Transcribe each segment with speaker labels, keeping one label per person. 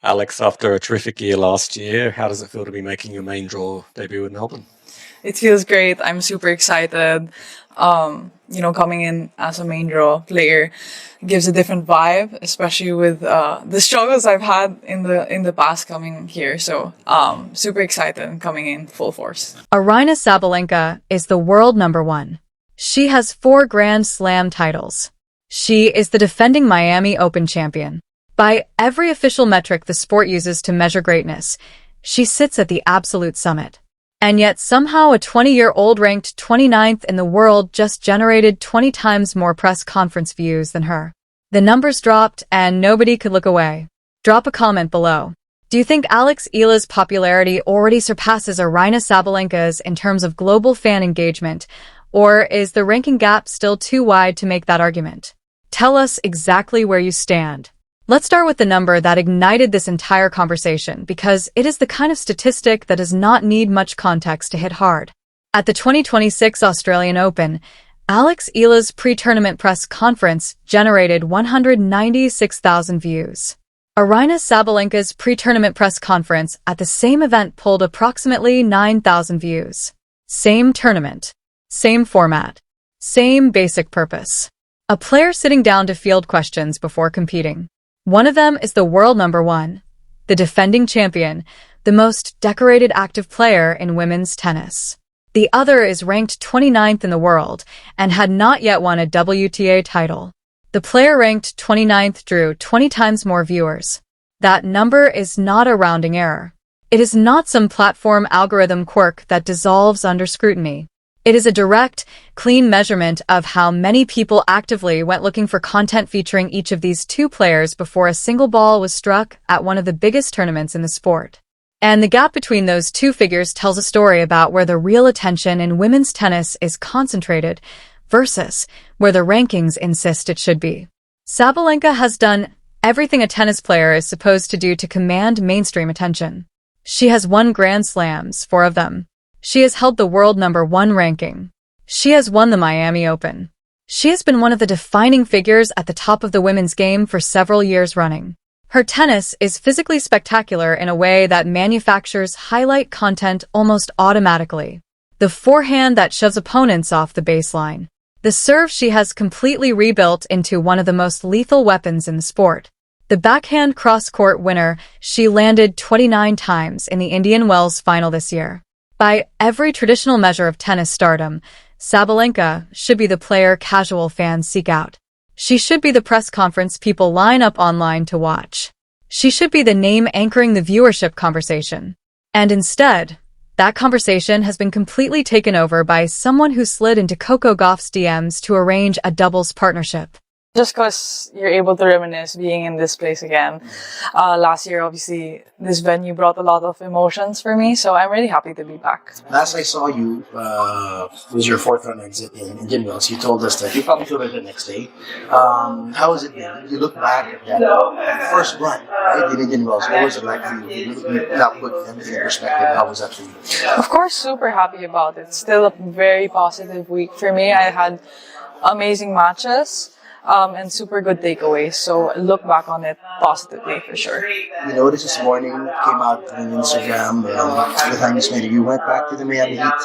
Speaker 1: Alex, after a terrific year last year, how does it feel to be making your main draw debut in Melbourne?
Speaker 2: It feels great. I'm super excited. Coming in as a main draw player gives a different vibe, especially with the struggles I've had in the past coming here. So, super excited and coming in full force.
Speaker 3: Aryna Sabalenka is the world number one. She has 4 Grand Slam titles. She is the defending Miami Open champion. By every official metric the sport uses to measure greatness, she sits at the absolute summit. And yet somehow a 20-year-old ranked 29th in the world just generated 20 times more press conference views than her. The numbers dropped and nobody could look away. Drop a comment below. Do you think Alex Eala's popularity already surpasses Aryna Sabalenka's in terms of global fan engagement, or is the ranking gap still too wide to make that argument? Tell us exactly where you stand. Let's start with the number that ignited this entire conversation, because it is the kind of statistic that does not need much context to hit hard. At the 2026 Australian Open, Alex Eala's pre-tournament press conference generated 196,000 views. Aryna Sabalenka's pre-tournament press conference at the same event pulled approximately 9,000 views. Same tournament, same format, same basic purpose. A player sitting down to field questions before competing. One of them is the world number one, the defending champion, the most decorated active player in women's tennis. The other is ranked 29th in the world and had not yet won a WTA title. The player ranked 29th drew 20 times more viewers. That number is not a rounding error. It is not some platform algorithm quirk that dissolves under scrutiny. It is a direct, clean measurement of how many people actively went looking for content featuring each of these two players before a single ball was struck at one of the biggest tournaments in the sport. And the gap between those two figures tells a story about where the real attention in women's tennis is concentrated versus where the rankings insist it should be. Sabalenka has done everything a tennis player is supposed to do to command mainstream attention. She has won Grand Slams, 4 of them. She has held the world number 1 ranking. She has won the Miami Open. She has been one of the defining figures at the top of the women's game for several years running. Her tennis is physically spectacular in a way that manufacturers highlight content almost automatically. The forehand that shoves opponents off the baseline. The serve she has completely rebuilt into one of the most lethal weapons in the sport. The backhand cross-court winner she landed 29 times in the Indian Wells final this year. By every traditional measure of tennis stardom, Sabalenka should be the player casual fans seek out. She should be the press conference people line up online to watch. She should be the name anchoring the viewership conversation. And instead, that conversation has been completely taken over by someone who slid into Coco Gauff's DMs to arrange a doubles partnership.
Speaker 2: Just because you're able to reminisce being in this place again. Last year, obviously, this venue brought a lot of emotions for me, so I'm really happy to be back.
Speaker 4: Last I saw you was your 4th round exit in Indian Wells. You told us that you probably feel better the next day. How was it then? You look back at that first run, right, in Indian Wells. What was it like for you? That put everything in perspective. How was that for you?
Speaker 2: Of course, super happy about it. Still a very positive week for me. I had amazing matches. And super good takeaways. So look back on it positively for sure.
Speaker 4: You noticed this morning, came out on Instagram, the time you went back to the Miami Heat.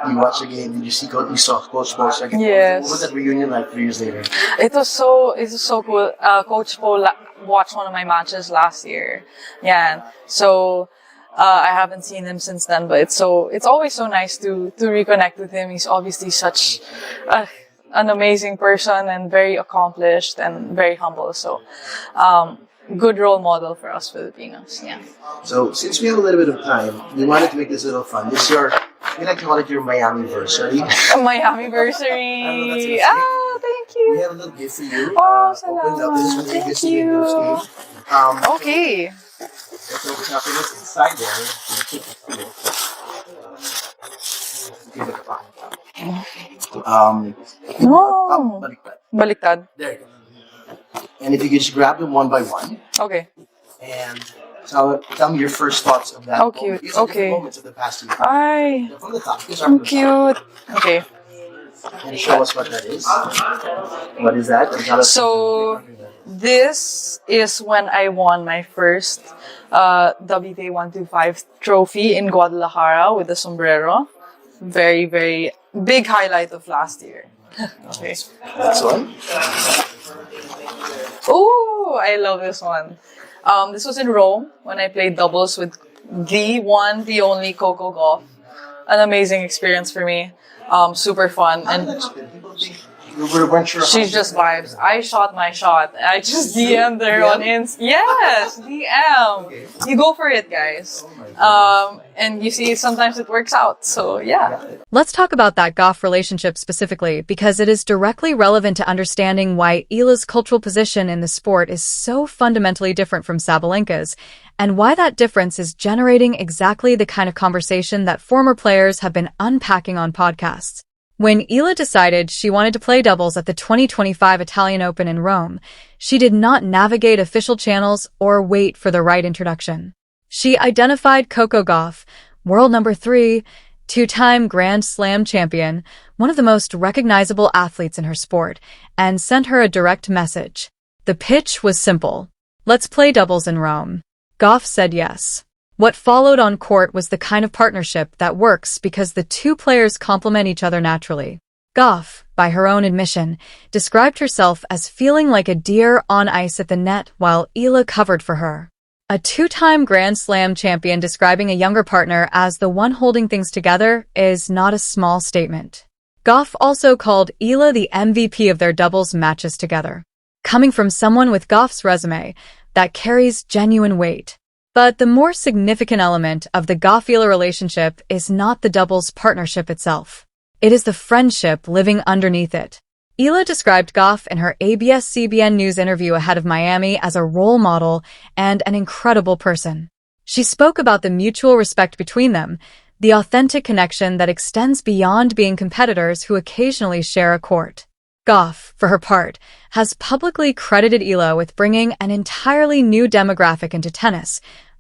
Speaker 4: You watched the game, did you saw Coach Paul second?
Speaker 2: Yes.
Speaker 4: What was that reunion like 3 years later?
Speaker 2: It was so cool. Coach Paul watched one of my matches last year. Yeah. So I haven't seen him since then, but it's always so nice to reconnect with him. He's obviously such an amazing person and very accomplished and very humble. So, good role model for us Filipinos. Yeah.
Speaker 4: So, since we have a little bit of time, we wanted to make this a little fun. This is we like to call it your Miami-versary.
Speaker 2: Miami-versary. Thank you.
Speaker 4: We have a little gift for you.
Speaker 2: Oh, salamat. Thank you. Okay.
Speaker 4: Let's open up what's inside there.
Speaker 2: No. Baliktad.
Speaker 4: There you go. And if you could just grab them one by one.
Speaker 2: Okay.
Speaker 4: And tell me your first thoughts of that.
Speaker 2: Oh, cute.
Speaker 4: These are
Speaker 2: Okay.
Speaker 4: moments of the past year.
Speaker 2: Ay,
Speaker 4: From the top. These are
Speaker 2: so
Speaker 4: from the top.
Speaker 2: cute. Okay.
Speaker 4: Can you show us what that is? What is that?
Speaker 2: So, this is when I won my first WTA 125 trophy in Guadalajara with the sombrero. Very, very big highlight of last year. Okay.
Speaker 4: Next one.
Speaker 2: Oh, I love this one. This was in Rome when I played doubles with the one, the only Coco Gauff. An amazing experience for me. Super fun. And she's just vibes. I shot my shot. I just DM'd her on Insta. Yes, DM. You go for it, guys. And you see, sometimes it works out. So, yeah.
Speaker 3: Let's talk about that Gauff relationship specifically, because it is directly relevant to understanding why Eala's cultural position in the sport is so fundamentally different from Sabalenka's, and why that difference is generating exactly the kind of conversation that former players have been unpacking on podcasts. When Eala decided she wanted to play doubles at the 2025 Italian Open in Rome, she did not navigate official channels or wait for the right introduction. She identified Coco Gauff, world number 3, two-time Grand Slam champion, one of the most recognizable athletes in her sport, and sent her a direct message. The pitch was simple. Let's play doubles in Rome. Gauff said yes. What followed on court was the kind of partnership that works because the two players complement each other naturally. Gauff, by her own admission, described herself as feeling like a deer on ice at the net while Eala covered for her. A two-time Grand Slam champion describing a younger partner as the one holding things together is not a small statement. Gauff also called Eala the MVP of their doubles matches together. Coming from someone with Gauff's resume, that carries genuine weight. But the more significant element of the Gauff-Eala relationship is not the doubles partnership itself. It is the friendship living underneath it. Eala described Gauff in her ABS-CBN News interview ahead of Miami as a role model and an incredible person. She spoke about the mutual respect between them, the authentic connection that extends beyond being competitors who occasionally share a court. Gauff, for her part, has publicly credited Eala with bringing an entirely new demographic into tennis,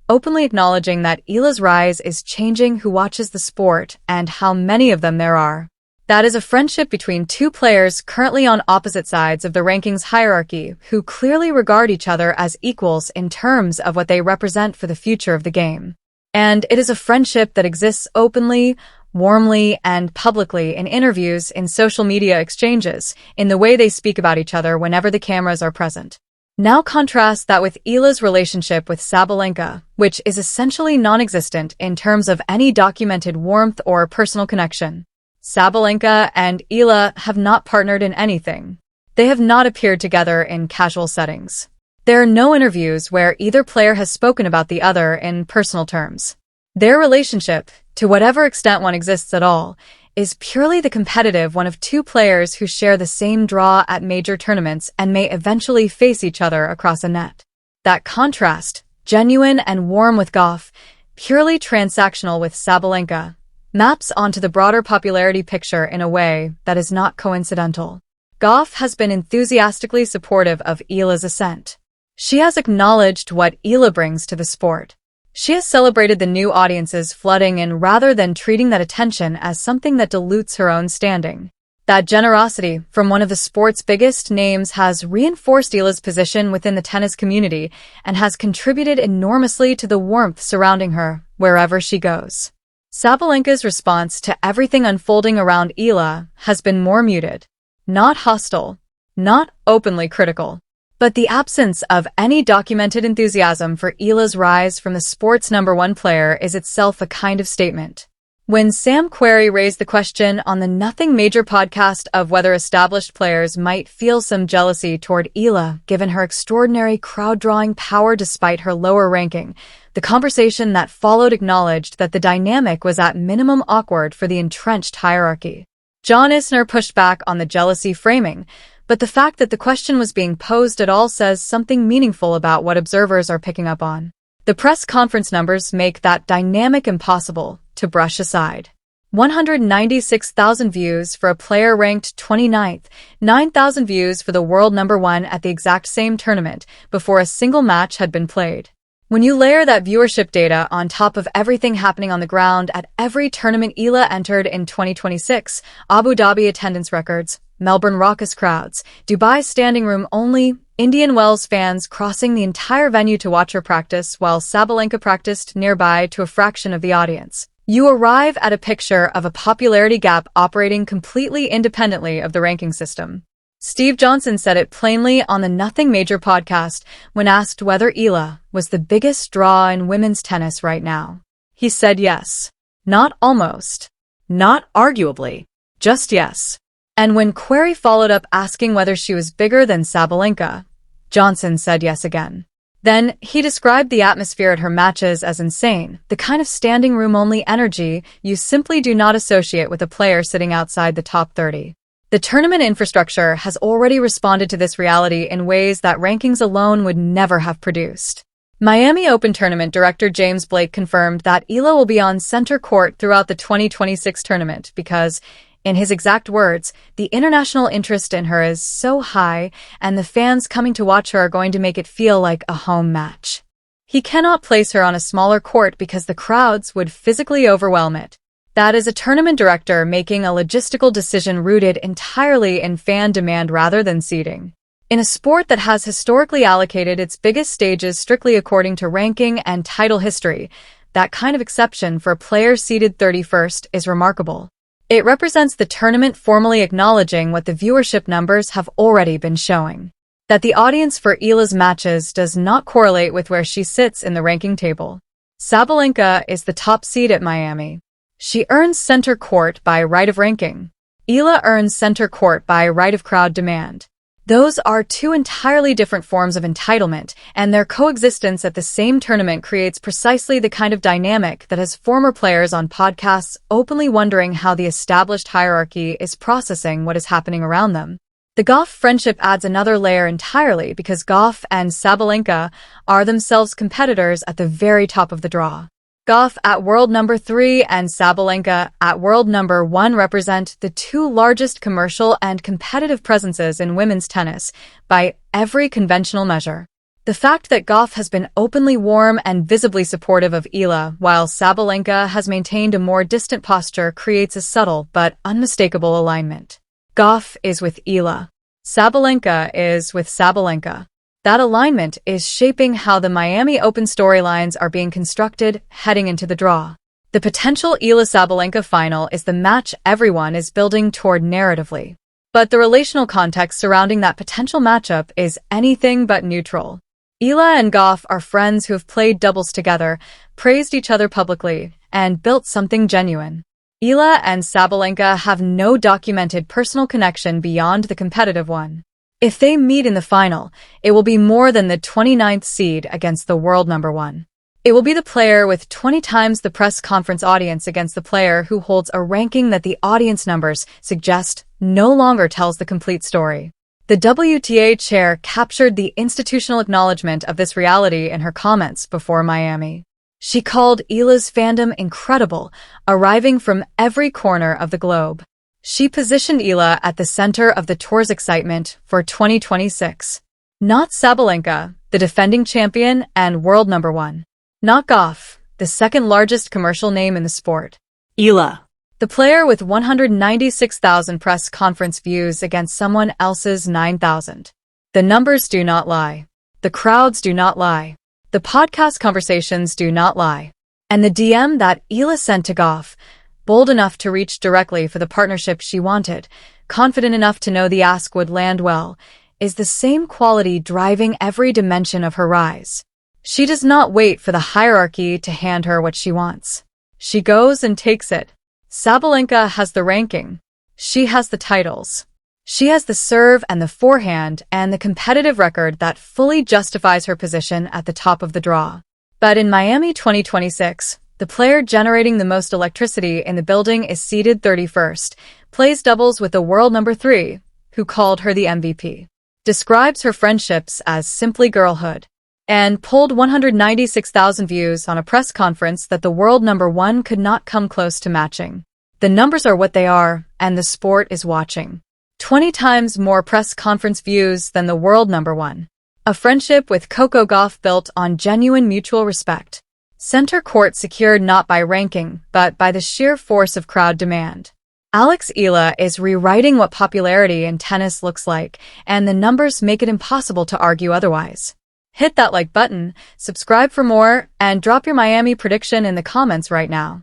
Speaker 3: openly acknowledging that Eala's rise is changing who watches the sport and how many of them there are. That is a friendship between two players currently on opposite sides of the rankings hierarchy who clearly regard each other as equals in terms of what they represent for the future of the game. And it is a friendship that exists openly, warmly, and publicly in interviews, in social media exchanges, in the way they speak about each other whenever the cameras are present. Now contrast that with Eala's relationship with Sabalenka, which is essentially non-existent in terms of any documented warmth or personal connection. Sabalenka and Eala have not partnered in anything. They have not appeared together in casual settings. There are no interviews where either player has spoken about the other in personal terms. Their relationship, to whatever extent one exists at all, is purely the competitive one of two players who share the same draw at major tournaments and may eventually face each other across a net. That contrast, genuine and warm with Gauff, purely transactional with Sabalenka, maps onto the broader popularity picture in a way that is not coincidental. Gauff has been enthusiastically supportive of Eala's ascent. She has acknowledged what Eala brings to the sport. She has celebrated the new audiences flooding in rather than treating that attention as something that dilutes her own standing. That generosity from one of the sport's biggest names has reinforced Eala's position within the tennis community and has contributed enormously to the warmth surrounding her wherever she goes. Sabalenka's response to everything unfolding around Eala has been more muted. Not hostile, not openly critical. But the absence of any documented enthusiasm for Eala's rise from the sport's #1 player is itself a kind of statement. When Sam Querrey raised the question on the Nothing Major podcast of whether established players might feel some jealousy toward Eala given her extraordinary crowd-drawing power despite her lower ranking, the conversation that followed acknowledged that the dynamic was at minimum awkward for the entrenched hierarchy. John Isner pushed back on the jealousy framing, but the fact that the question was being posed at all says something meaningful about what observers are picking up on. The press conference numbers make that dynamic impossible to brush aside. 196,000 views for a player ranked 29th, 9,000 views for the world #1 at the exact same tournament before a single match had been played. When you layer that viewership data on top of everything happening on the ground at every tournament Eala entered in 2026, Abu Dhabi attendance records, Melbourne raucous crowds, Dubai standing room only, Indian Wells fans crossing the entire venue to watch her practice while Sabalenka practiced nearby to a fraction of the audience. You arrive at a picture of a popularity gap operating completely independently of the ranking system. Steve Johnson said it plainly on the Nothing Major podcast when asked whether Eala was the biggest draw in women's tennis right now. He said yes. Not almost. Not arguably. Just yes. And when Query followed up asking whether she was bigger than Sabalenka, Johnson said yes again. Then, he described the atmosphere at her matches as insane, the kind of standing room-only energy you simply do not associate with a player sitting outside the top 30. The tournament infrastructure has already responded to this reality in ways that rankings alone would never have produced. Miami Open Tournament director James Blake confirmed that Eala will be on center court throughout the 2026 tournament because, in his exact words, the international interest in her is so high and the fans coming to watch her are going to make it feel like a home match. He cannot place her on a smaller court because the crowds would physically overwhelm it. That is a tournament director making a logistical decision rooted entirely in fan demand rather than seeding. In a sport that has historically allocated its biggest stages strictly according to ranking and title history, that kind of exception for a player seeded 31st is remarkable. It represents the tournament formally acknowledging what the viewership numbers have already been showing. That the audience for Eala's matches does not correlate with where she sits in the ranking table. Sabalenka is the top seed at Miami. She earns center court by right of ranking. Eala earns center court by right of crowd demand. Those are two entirely different forms of entitlement, and their coexistence at the same tournament creates precisely the kind of dynamic that has former players on podcasts openly wondering how the established hierarchy is processing what is happening around them. The Gauff friendship adds another layer entirely because Gauff and Sabalenka are themselves competitors at the very top of the draw. Gauff at world number 3 and Sabalenka at world number 1 represent the two largest commercial and competitive presences in women's tennis by every conventional measure. The fact that Gauff has been openly warm and visibly supportive of Eala while Sabalenka has maintained a more distant posture creates a subtle but unmistakable alignment. Gauff is with Eala. Sabalenka is with Sabalenka. That alignment is shaping how the Miami Open storylines are being constructed heading into the draw. The potential Eala-Sabalenka final is the match everyone is building toward narratively. But the relational context surrounding that potential matchup is anything but neutral. Eala and Gauff are friends who have played doubles together, praised each other publicly, and built something genuine. Eala and Sabalenka have no documented personal connection beyond the competitive one. If they meet in the final, it will be more than the 29th seed against the world number 1. It will be the player with 20 times the press conference audience against the player who holds a ranking that the audience numbers suggest no longer tells the complete story. The WTA chair captured the institutional acknowledgement of this reality in her comments before Miami. She called Eala's fandom incredible, arriving from every corner of the globe. She positioned Eala at the center of the tour's excitement for 2026. Not Sabalenka, the defending champion and world number 1. Not Gauff, the second largest commercial name in the sport. Eala, the player with 196,000 press conference views against someone else's 9,000. The numbers do not lie. The crowds do not lie. The podcast conversations do not lie. And the DM that Eala sent to Gauff, bold enough to reach directly for the partnership she wanted, confident enough to know the ask would land well, is the same quality driving every dimension of her rise. She does not wait for the hierarchy to hand her what she wants. She goes and takes it. Sabalenka has the ranking. She has the titles. She has the serve and the forehand and the competitive record that fully justifies her position at the top of the draw. But in Miami 2026, the player generating the most electricity in the building is seeded 31st, plays doubles with the world number 3, who called her the MVP, describes her friendships as simply girlhood, and pulled 196,000 views on a press conference that the world number 1 could not come close to matching. The numbers are what they are, and the sport is watching. 20 times more press conference views than the world number 1. A friendship with Coco Gauff built on genuine mutual respect. Center court secured not by ranking, but by the sheer force of crowd demand. Alex Eala is rewriting what popularity in tennis looks like, and the numbers make it impossible to argue otherwise. Hit that like button, subscribe for more, and drop your Miami prediction in the comments right now.